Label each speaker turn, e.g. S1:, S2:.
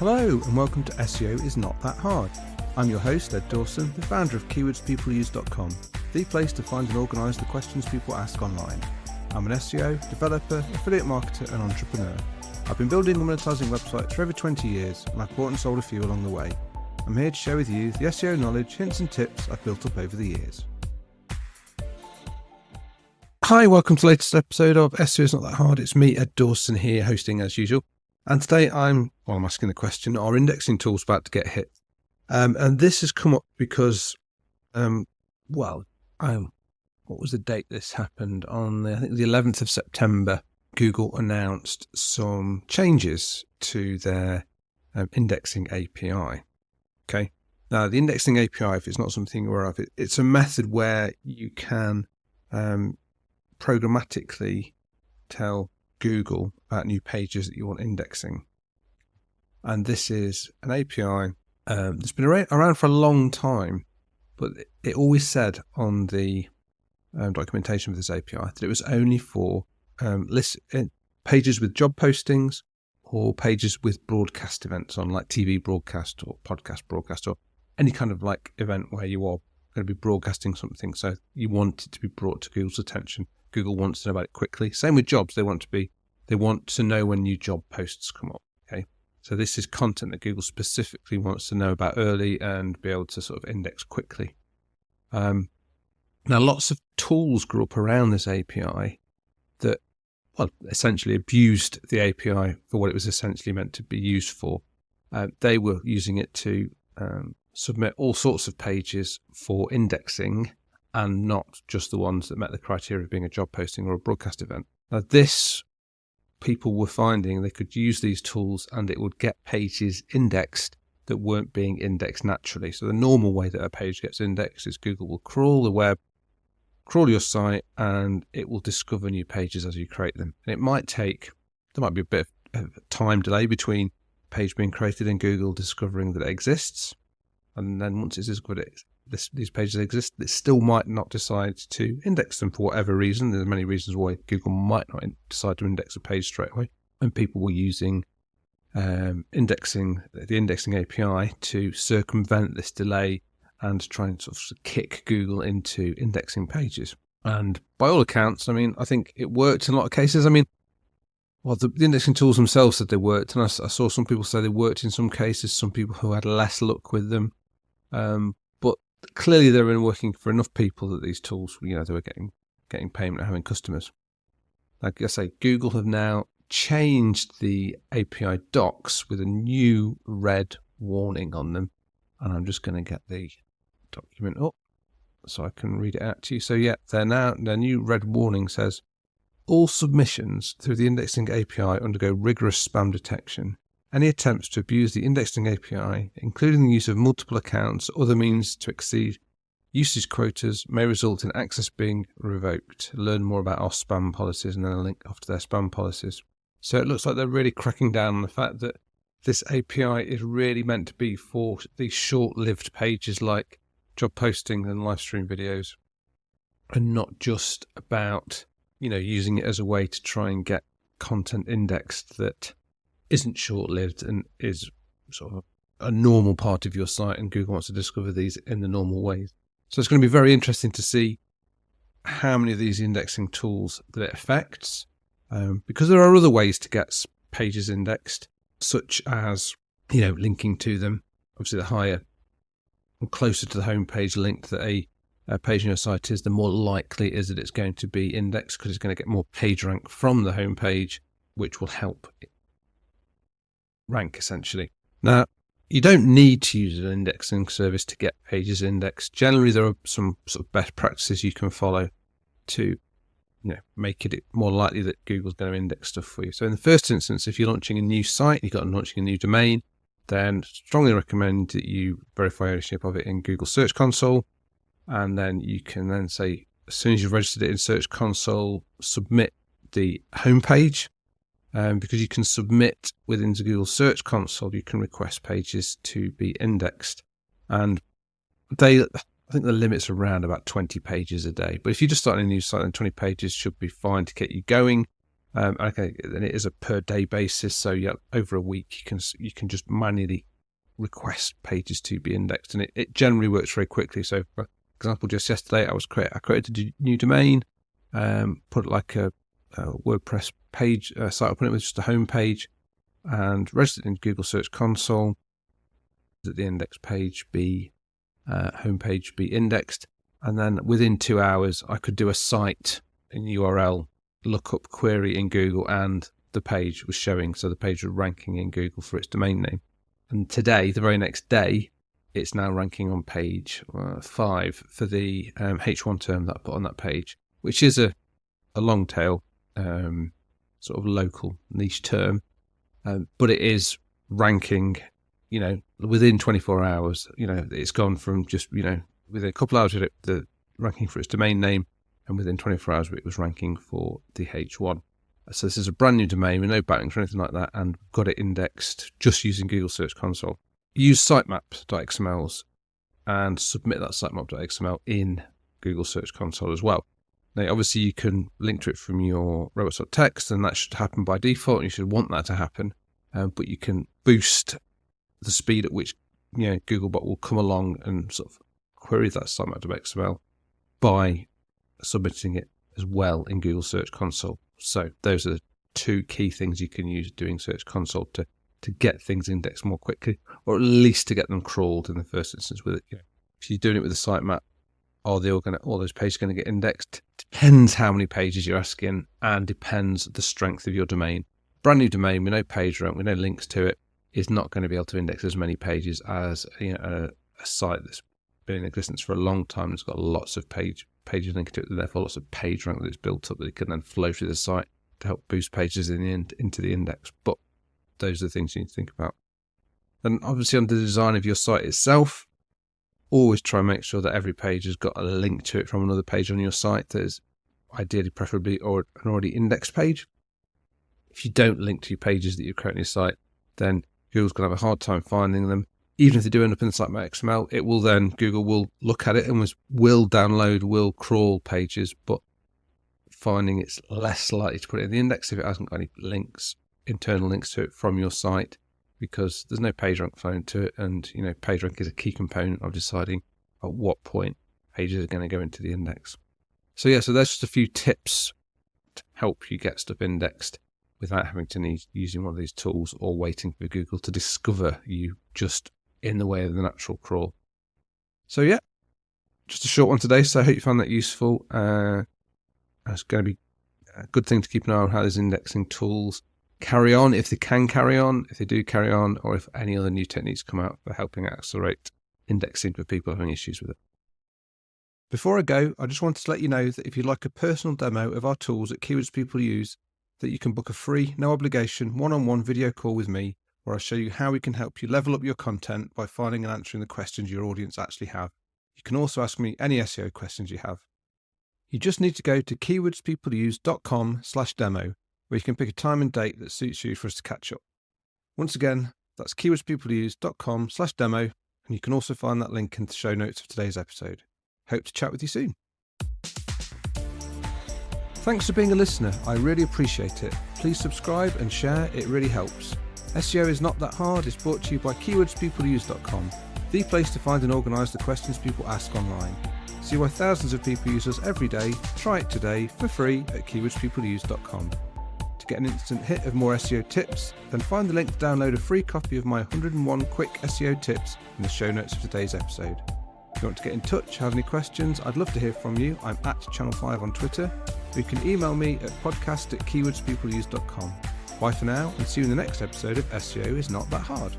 S1: Hello and welcome to SEO is Not That Hard. I'm your host, Ed Dawson, the founder of keywordspeopleuse.com, the place to find and organise the questions people ask online. I'm an SEO, developer, affiliate marketer and entrepreneur. I've been building and monetizing websites for over 20 years and I've bought and sold a few along the way. I'm here to share with you the SEO knowledge, hints and tips I've built up over the years. Hi, welcome to the latest episode of SEO is Not That Hard. It's me, Ed Dawson, here hosting as usual. And today I'm asking the question, are indexing tools about to get hit? And this has come up because, what was the date this happened? On I think the 11th of September, Google announced some changes to their indexing API. Okay. Now, the indexing API, if it's not something you're aware of, it's a method where you can programmatically tell Google about new pages that you want indexing. And this is an API that's been around for a long time, but it always said on the documentation of this API that it was only for pages with job postings or pages with broadcast events on, like TV broadcast or podcast broadcast or any kind of like event where you are going to be broadcasting something. So you want it to be brought to Google's attention. Google wants to know about it quickly. Same with jobs. They want to know when new job posts come up. Okay. So this is content that Google specifically wants to know about early and be able to sort of index quickly. Now, lots of tools grew up around this API that, essentially abused the API for what it was essentially meant to be used for. They were using it to submit all sorts of pages for indexing and not just the ones that met the criteria of being a job posting or a broadcast event. Now, this people were finding they could use these tools and it would get pages indexed that weren't being indexed naturally. So the normal way that a page gets indexed is Google will crawl the web, crawl your site, and it will discover new pages as you create them. And there might be a bit of a time delay between a page being created and Google discovering that it exists. And then once it's discovered these pages exist, it still might not decide to index them for whatever reason. There's many reasons why Google might not decide to index a page straight away. And people were using the indexing API to circumvent this delay and try and sort of kick Google into indexing pages. And by all accounts, I think it worked in a lot of cases. The indexing tools themselves said they worked, and I saw some people say they worked in some cases, some people who had less luck with them. But clearly they were working for enough people that these tools, they were getting payment and having customers. Like I say, Google have now changed the API docs with a new red warning on them. And I'm just going to get the document up so I can read it out to you. So yeah, their new red warning says, all submissions through the indexing API undergo rigorous spam detection. Any attempts to abuse the indexing API, including the use of multiple accounts or other means to exceed usage quotas, may result in access being revoked. Learn more about our spam policies, and then a link off to their spam policies. So it looks like they're really cracking down on the fact that this API is really meant to be for these short-lived pages like job posting and live stream videos, and not just about, using it as a way to try and get content indexed that isn't short-lived and is sort of a normal part of your site, and Google wants to discover these in the normal ways. So it's going to be very interesting to see how many of these indexing tools that it affects, because there are other ways to get pages indexed, such as, linking to them. Obviously, the higher and closer to the homepage link that a page on your site is, the more likely is that it's going to be indexed, because it's going to get more page rank from the homepage, which will help rank essentially. Now, you don't need to use an indexing service to get pages indexed. Generally, there are some sort of best practices you can follow to make it more likely that Google's going to index stuff for you. So in the first instance, if you're launching a new site, you've got launching a new domain, then strongly recommend that you verify ownership of it in Google Search Console. And then you can then say, as soon as you've registered it in Search Console, submit the homepage. Because you can submit within the Google Search Console, you can request pages to be indexed. And I think the limit's around about 20 pages a day. But if you're just starting a new site, then 20 pages should be fine to get you going. Okay, and it is a per day basis. So yeah, over a week you can just manually request pages to be indexed, and it generally works very quickly. So for example, just yesterday I created a new domain, put like a WordPress page site up on it with just a home page, and registered in Google Search Console. That the index page be homepage be indexed, and then within 2 hours I could do a site in URL lookup query in Google, and the page was showing. So the page was ranking in Google for its domain name. And today, the very next day, it's now ranking on page 5 for the H1 term that I put on that page, which is a long tail sort of local niche term, but it is ranking, within 24 hours. It's gone from just, within a couple hours of the ranking for its domain name, and within 24 hours it was ranking for the H1. So this is a brand new domain with no backlinks or anything like that, and got it indexed just using Google Search Console. Use sitemaps.xmls and submit that sitemap.xml in Google Search Console as well. Now, obviously, you can link to it from your robots.txt, and that should happen by default, and you should want that to happen. But you can boost the speed at which Googlebot will come along and sort of query that sitemap.xml by submitting it as well in Google Search Console. So those are the two key things you can use doing Search Console to get things indexed more quickly, or at least to get them crawled in the first instance with it. If you're doing it with a sitemap, all those pages going to get indexed? Depends how many pages you're asking, and depends the strength of your domain. Brand new domain with no page rank, with no links to it, is not going to be able to index as many pages as a site that's been in existence for a long time and it's got lots of pages linked to it, and therefore lots of page rank that it's built up that it can then flow through the site to help boost pages into the index. But those are the things you need to think about. And obviously, on the design of your site itself, always try and make sure that every page has got a link to it from another page on your site that is ideally, preferably, or an already indexed page. If you don't link to your pages that you create on your site, then Google's going to have a hard time finding them. Even if they do end up in the sitemap.xml, Google will look at it and will crawl pages, but finding it's less likely to put it in the index if it hasn't got any links, internal links to it from your site, because there's no page rank flowing to it, and page rank is a key component of deciding at what point pages are going to go into the index. So there's just a few tips to help you get stuff indexed without having to need using one of these tools or waiting for Google to discover you just in the way of the natural crawl. So just a short one today, so I hope you found that useful. It's going to be a good thing to keep an eye on how these indexing tools carry on, if they can carry on, if they do carry on, or if any other new techniques come out for helping accelerate indexing for people having issues with it. Before I go, I just wanted to let you know that if you'd like a personal demo of our tools at Keywords People Use, that you can book a free, no obligation, one-on-one video call with me, where I'll show you how we can help you level up your content by finding and answering the questions your audience actually have. You can also ask me any SEO questions you have. You just need to go to keywordspeopleuse.com/demo, where you can pick a time and date that suits you for us to catch up. Once again, that's keywordspeopleuse.com/demo, and you can also find that link in the show notes of today's episode. Hope to chat with you soon. Thanks for being a listener. I really appreciate it. Please subscribe and share. It really helps. SEO is not that hard. It's brought to you by keywordspeopleuse.com, the place to find and organise the questions people ask online. See why thousands of people use us every day. Try it today for free at keywordspeopleuse.com. To get an instant hit of more SEO tips, then find the link to download a free copy of my 101 quick SEO tips in the show notes of today's episode. If you want to get in touch, have any questions, I'd love to hear from you. I'm at Channel5 on Twitter. Or you can email me at podcast@keywordspeopleuse.com. Bye for now, and see you in the next episode of SEO is Not That Hard.